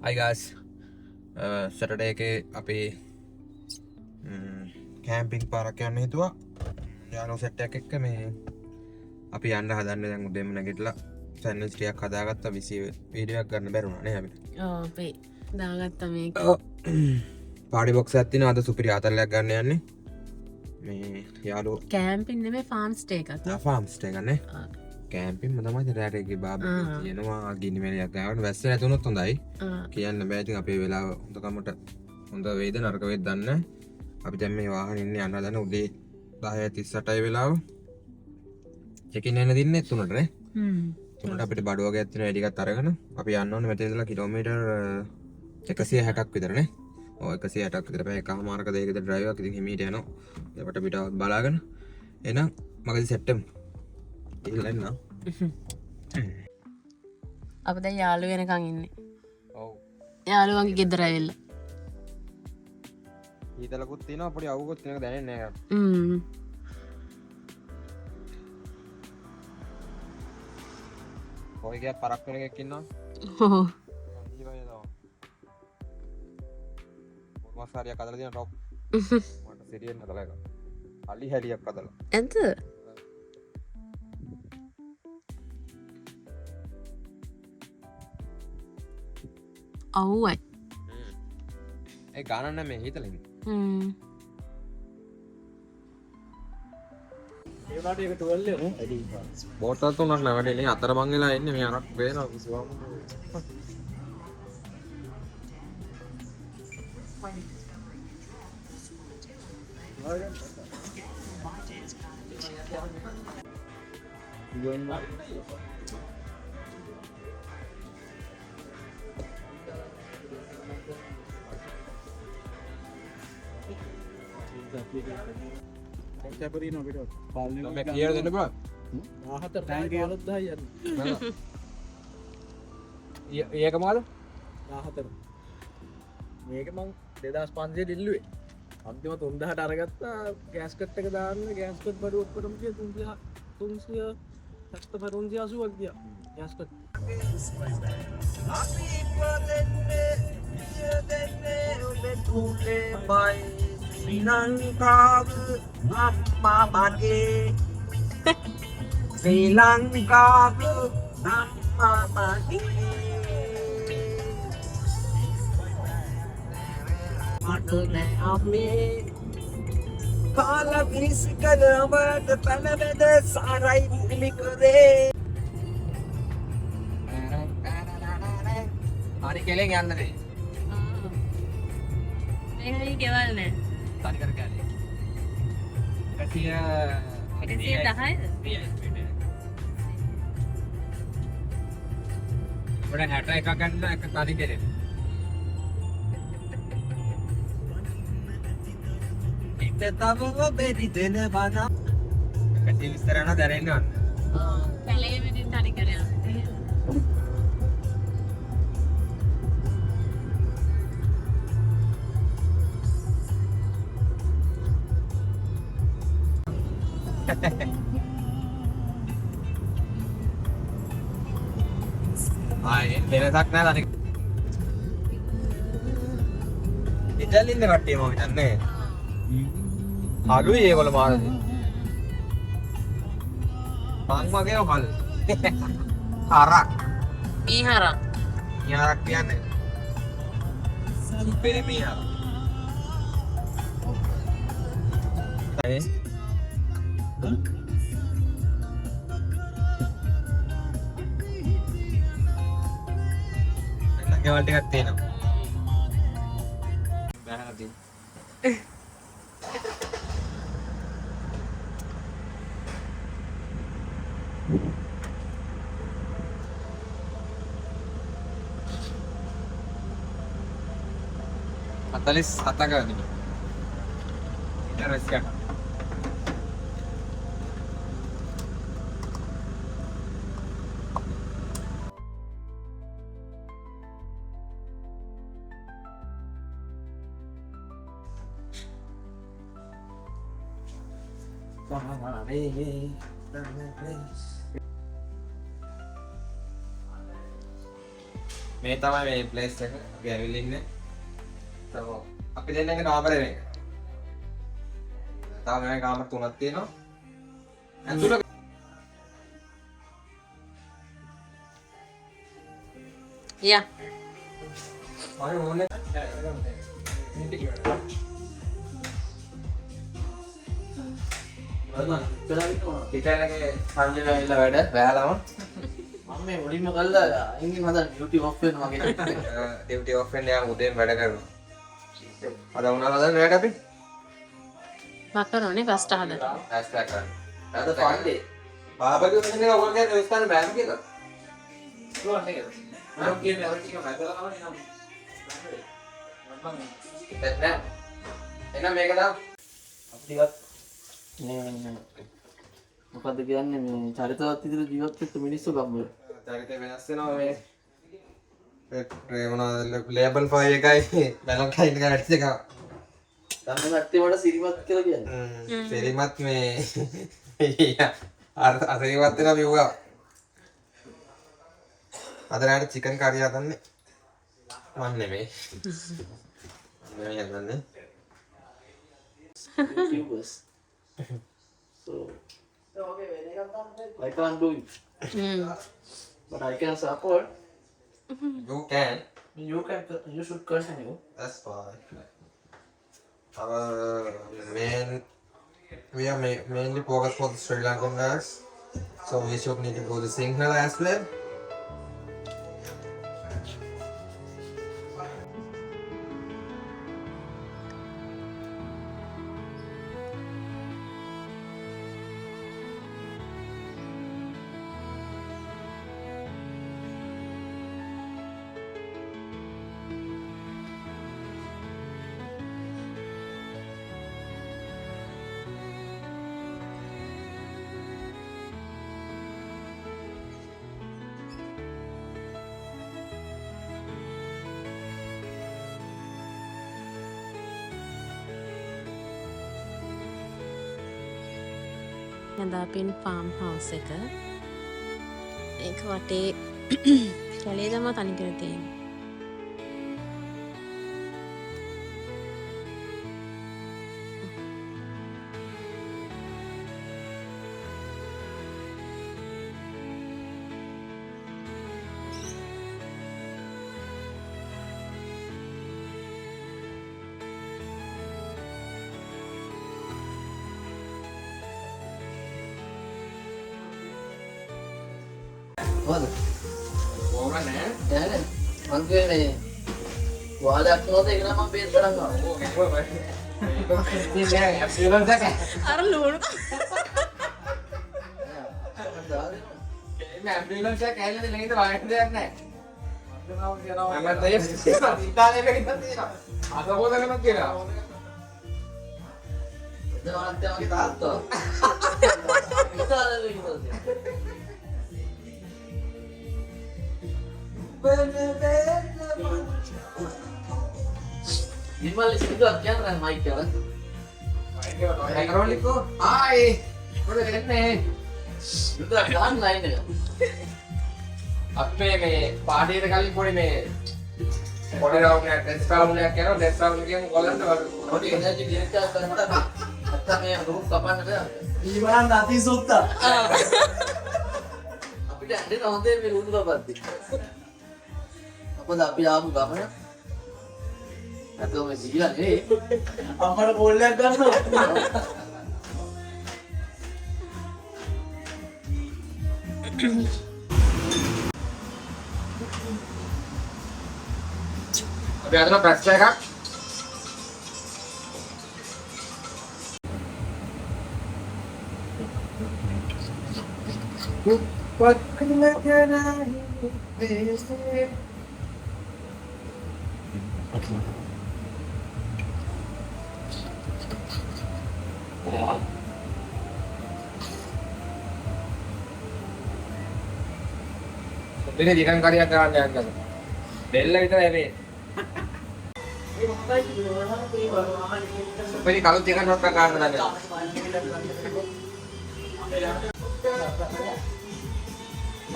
Hi guys. Saturday එකේ අපි camping පාරක් යන්න හිතුවා. යාළුවෝ සෙට් එකක් එක්ක මේ අපි යන්න හදන්නේ දැන් උදේම නැගිටලා සෑන්ඩ්විච් ටිකක් හදාගත්තා. වීඩියෝ එකක් ගන්න බැරුණා නේ අපිට. ඔව් අපි දාගත්තා මේක. පාඩි බොක්ස් එකක් තියෙනවා. අද සුපිරි ආතල්ලයක් ගන්න යන්නේ. මේ යාළුවෝ කැම්පින් නෙමෙයි ෆාම් ස්ටේ එකක්. ෆාම් ස්ටේ එකක් නේ. කැම්පින් තමයි රැටේගේ බාබිකියු තියෙනවා. ගිනි මෙලියක් ගාවන්න වැස්ස නැති වුණොත් හොඳයි. කියන්න බෑ. ඉතින් අපේ වෙලාව හොඳකමට හොඳ වේද නරක වේද දන්නේ නැහැ. අපි දැන් මේ වාහනේ ඉන්නේ යන්න හදන උදේ 10:38යි වෙලාව. චෙකින් එන්න දින්නේ 3ට නේ. 3ට අපිට බඩු වගේක් තියෙනවා. ඒ ටිකත් අරගෙන අපි යන්න ඕනේ මෙතන ඉඳලා කිලෝමීටර් 160ක් විතර නේ. ඔව් 160ක් විතර. පැය එකමාරක දෙකක විතර ඩ්‍රයිව් එකක්. ඉතින් හිමීට යනවා. ඒකට පිටාවත් බලාගෙන එහෙනම් මගදී සෙට්ටම් ඉල්ලන්න. අපි දැන් යාළුවෝ වෙනකන් ඉන්නේ. ඔව්. යාළුවන්ගේ ගෙදර ඇවිල්ලා. ඊතලකුත් තියෙනවා පොඩි අවුකුත් තියෙනක දැනෙන්නේ නැහැ. කොයි ගියා පරක් වෙන එකක් ඉන්නවා. ඔව්. ඊවනේ තව. මොකක් හරියක් අදලා තියෙන ටොප්. මට සිරියෙන් හදලා එක. අලි හැලියක් අදලා. ඇද්ද? අවුයි. ඒ ගානක් නැහැ මේ හීතලින්. ඒ වලට ඒක 12 නේ වැඩි. බෝටල් තුනක් නැවැටෙන්නේ අතර මං වෙලා ඉන්නේ මේ අරක් වේනවා කිසිවම්. කැපරින අපිට පාලනය මේක කියලා දෙන්න බෑ. 14 ටැංකිය වලත් 10 යන්න. ඒක මොකද? 14. මේක මං 2500 ඉල්ලුවේ. අන්තිම 3000ට අරගත්තා ගෑස් කට් එක දාන්න ගෑස් කට් බඩු ඔක්කොටම කිය 380ක් ගියා. Gas cut. අපි ඉපදෙන්නේ තුලේ බයි ශ්‍රී ලංකාව අම්මා මගේ ශ්‍රී ලංකාව අම්මා මගේ මට නෑ අම්මේ කාල විසි කලවට පැනවෙද සාරයි පිළිකරේ හරි කෙලෙන් යන්න දෙයි. මේකයි ගෙවල් නෑ. තනි කර කැලේ. 110ද? වඩ 61ක් ගන්න එක තනි කෙලෙන්. තව බෙරි දෙන බන කටි විස්තර යනවා දැනෙන්න ගන්න. කැලේ මෙතන තනි කර යනවා. වෙනසක් නෑ තනි. ඉතලින් ඉන්න කට්ටිය මම හිතන්නේ. අලුයි ඒගොල්ලෝ මාරදී. මං වගේම බල. හරක්. මීහරක්. යාරක් කියන්නේ. සුපිරි මීහරක්. ඒ ගෙවල් ටිකක් තියෙනවා. බෑහලා තියෙනවා. Atalis ataga nih. Ini rahasia. මේ තමයි මේ ප්ලේස් එක අපි ඇවිල්ලා ඉන්නේ. තව අපි දෙන්න ඉන්නේ කාමරේ මේක. තව මේ කාමර තුනක් තියෙනවා. ඇතුළ යා මම ඕනේ ඉතින්ගේ සංජය වෙලා වැඩ බෑලම මම මේ මුලින්ම කළා ඉන්නේ මම ඩියුටි ඔෆ් වෙනවා වගේ. ඩියුටි ඔෆ් වෙන්න යා උදේම වැඩ කරනවා. අද උනාලා දැන් වැඩ අපි මකරෝනේ පස්ට හදන්න. ඇස්ටා කරන්න. අද ෆන්ඩේ. බාබගේ මෙන්න ඔයගොල්ලෝ කියන්නේ ස්ථාන බෑම කියලා. කොහොමද නේද? මම කියන්නේ අවුල් ටික මැදලා තමයි නම්. නෑ. එහෙනම් මේක දාන්න. අපි ටිකක් මේ මොකද්ද කියන්නේ මේ චරිතවත් විදිහට ජීවත් වෙච්ච මිනිස්සු ගම්වල. චරිතය වෙනස් වෙනවා මේ මොනවද ලේබල් ෆයිල් එකයි බැලන්ස් ලයින් එක ඇට් එක. තමයි නැත්තේ මට සිරිමත් කියලා කියන්නේ. සිරිමත් මේ අසිරිමත් වෙනවා බිව්වා. අද රාට චිකන් කරි හදන්නේ මම නෙමෙයි. මම හදන්නේ. YouTubers. So I can't do it, but I can support. You can. You should continue. That's fine. Our we are mainly focused for the Sri Lankan guys, so we should need to go to Sinhala as well. යදාපින් farm house එක ඒක වටේ කැලේ තමයි තනි කර තියෙන්නේ. What? Over there. Yeah. Man කියන්නේ වාදයක් නෝද ඒක නම් මම බේත් කරනවා. ඉතින් නෑ ඇප්ලිකේෂන් එක. අර ලුණු මේ ඇප්ලිකේෂන් එක ඇල්ලද නෙමෙයිද වායට දෙයක් නෑ. මම දැන් ඉතාලියේ වෙන්න තියෙනවා. අතපොදකම කියලා. දවල්ට මගේ තාත්තා. ඉතාලියේ ඉඳලා. නිමල් සිදුවක් කියන්නේ මයික් එක. Economico. Hi. What are you doing? ඉතින් ගාන ලයින් එක. අපේ මේ පාඩියට කලින් පොඩි මේ පොඩි රවුන්ඩ් එකක් ටෙස්ට් රවුන්ඩ් එකක් කරනවා ටෙස්ට් රවුන්ඩ් එකෙන් ඔයගොල්ලන්ට පොඩි එනර්ජි ඩිරෙක්ට් එකක් කරනකොට නැත්තම් මේ රූප් කපන්න බෑ. ඊවරන් නැති සුත්තා. අපිට ඇඬෙන හොඳේ මේ රූප කපද්දි. අපද අපි ආපු ගමන නැතෝ මේ ජීලා නේ අම්මට බෝල්ලයක් ගන්නවා. අපි අදලා පැස්ට් එකක් What can I visit? ඉතින් දිගන් කරියක් ගන්න යන්න. දෙල්ල විතරයි මේ. පරි කලු චිකන් රොට්ට ගන්න දැන්.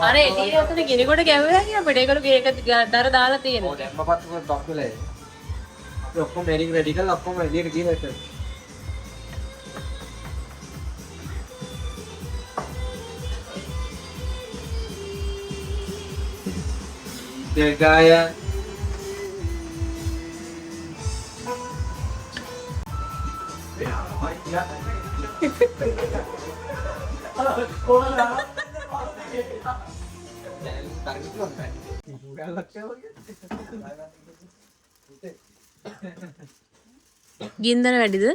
අර එළිය අතට ගිනිකොට ගැවුවා කියලා අපිට ඒගොල්ලෝ ඒක දර දාලා තියෙනවා. ඔය දැම්ම පස්සෙ ඩොක් වෙලා එයි. අපි ඔක්කොම රෙඩි කරලා ඔක්කොම එළියට ගිහලා ඉතින්. දෙගාය ගින්දර වැඩිද?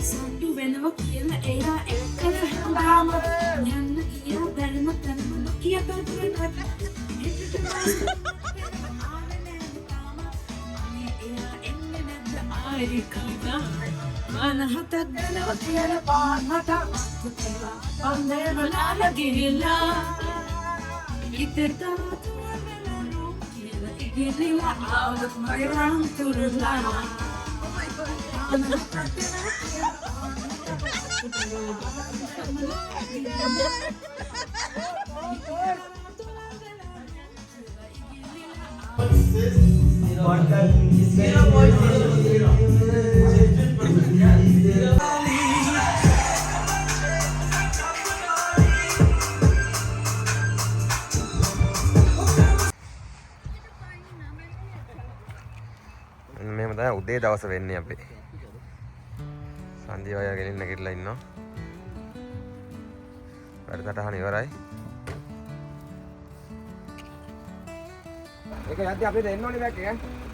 සොට්ටු වෙනවා කියලා එයා එක්ක හැමදාම යන්න කියලා බැරිම කරනවා කියපැත්තට අනහතක් දෙනවා කියන පාන්නට අන්නේ වලාල ගිහිල්ලා ඉතින් ඉගිරිලා ආවොත් මයරන් තුරුලා මෙහෙම තමයි උදේ දවස වෙන්නේ අපේ. සන්ධි වය ගෙලින්න නැගිටලා ඉන්නවා. වැඩසටහන ඉවරයි. ඒක යද්දි අපිට එන්න ඕනේ බෑක් එක.